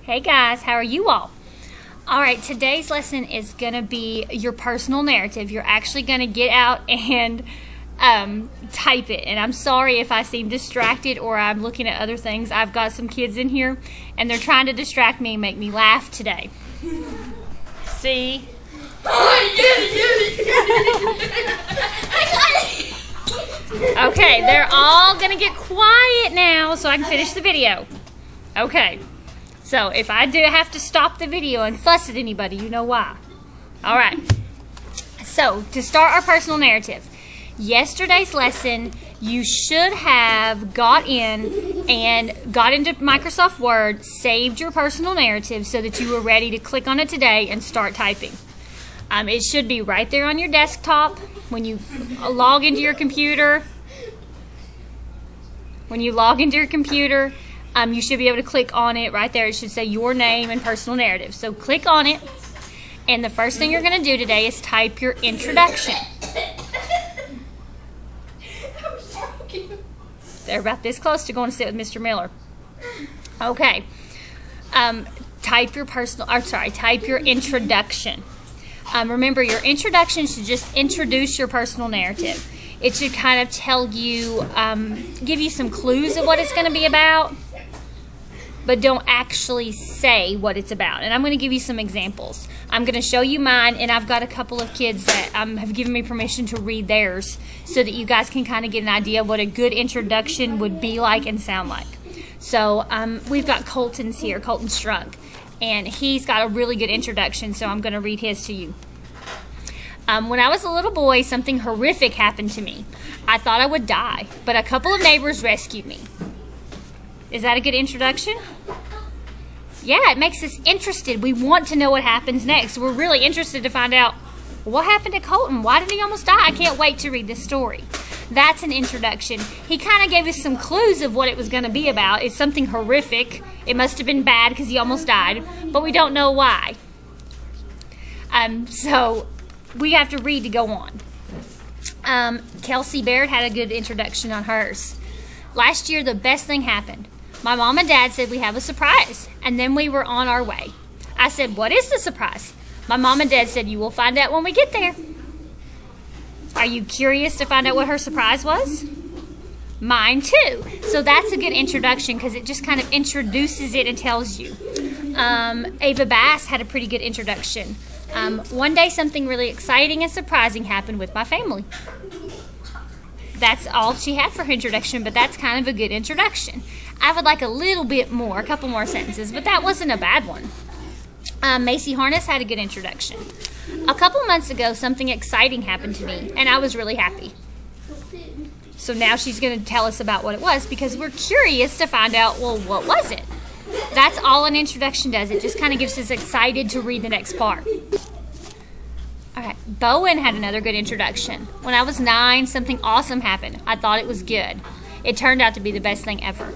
Hey guys, how are you all? Alright, today's lesson is going to be your personal narrative. You're actually going to get out and type it. And I'm sorry if I seem distracted or I'm looking at other things. I've got some kids in here and they're trying to distract me and make me laugh today. See? Okay, they're all going to get quiet now so I can finish the video. Okay. So if I do have to stop the video and fuss at anybody, you know why. Alright. So to start our personal narrative, yesterday's lesson, you should have got into Microsoft Word, saved your personal narrative so that you were ready to click on it today and start typing. It should be right there on your desktop when you log into your computer. You should be able to click on it right there. It should say your name and personal narrative. So click on it, and the first thing you're going to do today is type your introduction. They're about this close to going to sit with Mr. Miller. Okay. Type your introduction. Remember, your introduction should just introduce your personal narrative. It should kind of tell you, give you some clues of what it's going to be about, but don't actually say what it's about. And I'm going to give you some examples. I'm going to show you mine, and I've got a couple of kids that have given me permission to read theirs so that you guys can kind of get an idea of what a good introduction would be like and sound like. So we've got Colton's here, Colton Strunk, and he's got a really good introduction, so I'm going to read his to you. When I was a little boy, something horrific happened to me. I thought I would die, but a couple of neighbors rescued me. Is that a good introduction? Yeah, it makes us interested. We want to know what happens next. We're really interested to find out what happened to Colton. Why did he almost die? I can't wait to read this story. That's an introduction. He kind of gave us some clues of what it was going to be about. It's something horrific. It must have been bad because he almost died, but we don't know why. So we have to read to go on. Kelsey Baird had a good introduction on hers. Last year, the best thing happened. My mom and dad said we have a surprise, and then we were on our way. I said, what is the surprise? My mom and dad said, you will find out when we get there. Are you curious to find out what her surprise was? Mine too. So that's a good introduction because it just kind of introduces it and tells you. Ava Bass had a pretty good introduction. One day something really exciting and surprising happened with my family. That's all she had for her introduction, but that's kind of a good introduction. I would like a little bit more, a couple more sentences, but that wasn't a bad one. Macy Harness had a good introduction. A couple months ago, something exciting happened to me, and I was really happy. So now she's going to tell us about what it was because we're curious to find out, well, what was it? That's all an introduction does. It just kind of gets us excited to read the next part. All right, Bowen had another good introduction. When I was 9, something awesome happened. I thought it was good. It turned out to be the best thing ever.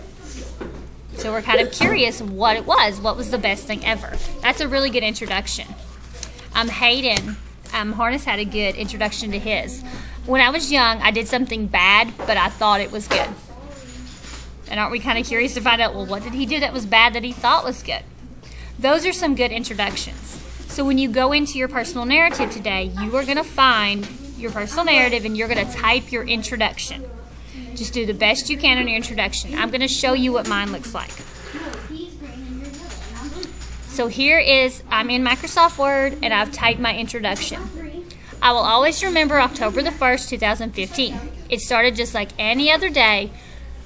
So we're kind of curious what it was. What was the best thing ever? That's a really good introduction. Hayden Harness had a good introduction to his. When I was young, I did something bad, but I thought it was good. And aren't we kind of curious to find out, well, what did he do that was bad that he thought was good? Those are some good introductions. So when you go into your personal narrative today, you are going to find your personal narrative and you're going to type your introduction. Just do the best you can on your introduction. I'm going to show you what mine looks like. So here is, I'm in Microsoft Word and I've typed my introduction. I will always remember October the 1st, 2015. It started just like any other day.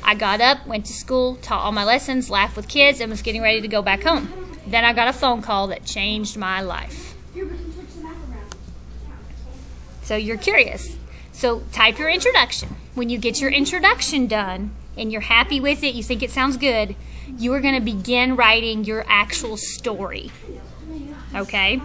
I got up, went to school, taught all my lessons, laughed with kids, and was getting ready to go back home. Then I got a phone call that changed my life. So you're curious. So type your introduction. When you get your introduction done and you're happy with it, you think it sounds good, you are going to begin writing your actual story. Okay?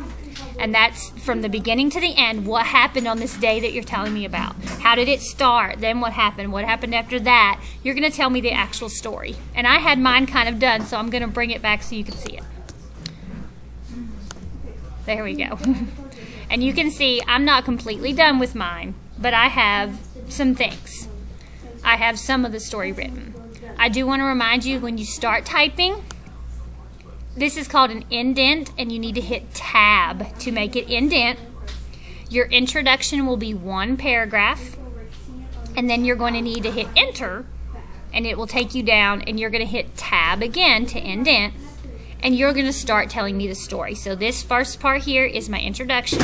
And that's from the beginning to the end. What happened on this day that you're telling me about? How did it start? Then what happened? What happened after that? You're going to tell me the actual story. And I had mine kind of done, so I'm going to bring it back so you can see it. There we go. And you can see I'm not completely done with mine, but I have some things. I have some of the story written. I do want to remind you, when you start typing, This is called an indent, and you need to hit tab to make it indent. Your introduction will be 1 paragraph, and then you're going to need to hit enter, and it will take you down, and you're going to hit tab again to indent, and you're going to start telling me the story. So this first part here is my introduction,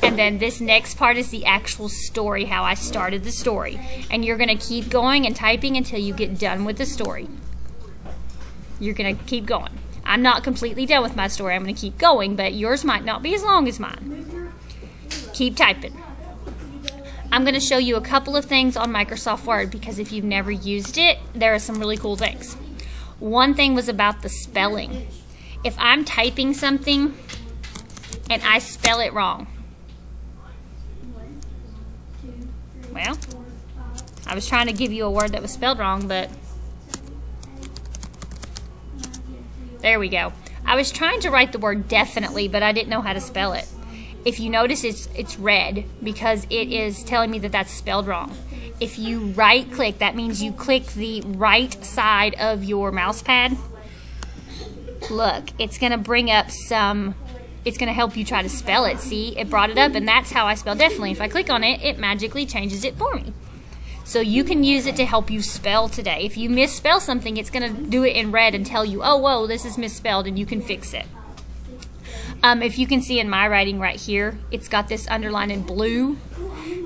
and then this next part is the actual story, how I started the story. And you're going to keep going and typing until you get done with the story. You're going to keep going. I'm not completely done with my story. I'm going to keep going, but yours might not be as long as mine. Keep typing. I'm going to show you a couple of things on Microsoft Word, because if you've never used it, there are some really cool things. One thing was about the spelling. If I'm typing something and I spell it wrong, well, I was trying to give you a word that was spelled wrong, but there we go. I was trying to write the word definitely, but I didn't know how to spell it. If you notice, it's red because it is telling me that that's spelled wrong. If you right click, that means you click the right side of your mouse pad. Look, it's going to bring up some, it's going to help you try to spell it. See, it brought it up, and that's how I spell definitely. If I click on it, it magically changes it for me. So you can use it to help you spell today. If you misspell something, it's going to do it in red and tell you, oh, whoa, this is misspelled, and you can fix it. If you can see in my writing right here, it's got this underlined in blue.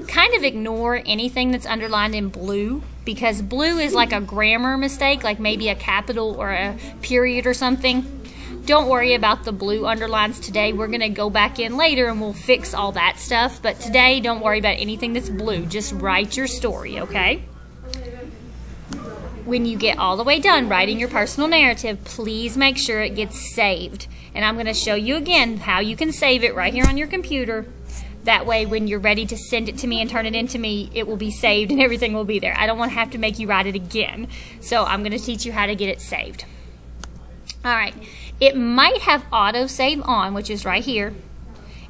Kind of ignore anything that's underlined in blue, because blue is like a grammar mistake, like maybe a capital or a period or something. Don't worry about the blue underlines today. We're going to go back in later and we'll fix all that stuff. But today, don't worry about anything that's blue. Just write your story, okay? When you get all the way done writing your personal narrative, please make sure it gets saved. And I'm going to show you again how you can save it right here on your computer. That way, when you're ready to send it to me and turn it into me, it will be saved and everything will be there. I don't want to have to make you write it again. So I'm going to teach you how to get it saved. All right. It might have autosave on, which is right here.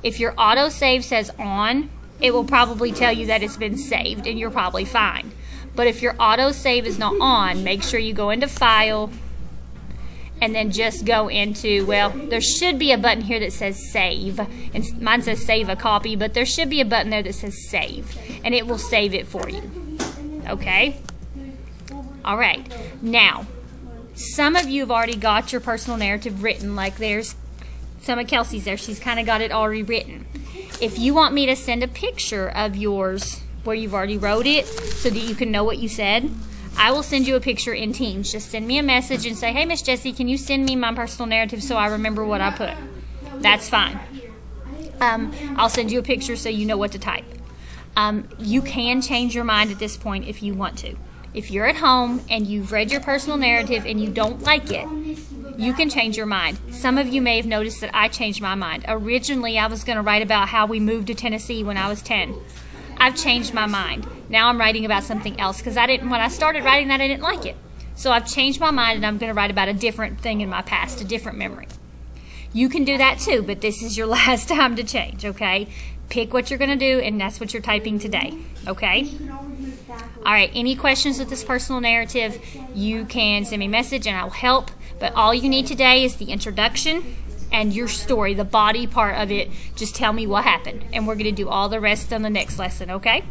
If your autosave says on, it will probably tell you that it's been saved and you're probably fine. But if your autosave is not on, make sure you go into File and then just go into, well, there should be a button here that says Save. And mine says Save a Copy, but there should be a button there that says Save. And it will save it for you. Okay? All right. Now, some of you have already got your personal narrative written, like there's some of Kelsey's there. She's kind of got it already written. If you want me to send a picture of yours where you've already wrote it so that you can know what you said, I will send you a picture in Teams. Just send me a message and say, hey, Miss Jessie, can you send me my personal narrative so I remember what I put? That's fine. I'll send you a picture so you know what to type. You can change your mind at this point if you want to. If you're at home and you've read your personal narrative and you don't like it, you can change your mind. Some of you may have noticed that I changed my mind. Originally, I was going to write about how we moved to Tennessee when I was 10. I've changed my mind. Now I'm writing about something else because when I started writing that, I didn't like it. So I've changed my mind and I'm going to write about a different thing in my past, a different memory. You can do that too, but this is your last time to change, okay? Pick what you're going to do, and that's what you're typing today, okay? All right, any questions with this personal narrative, you can send me a message and I'll help. But all you need today is the introduction and your story, the body part of it. Just tell me what happened. And we're going to do all the rest on the next lesson, okay?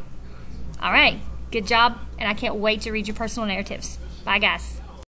All right, good job. And I can't wait to read your personal narratives. Bye, guys.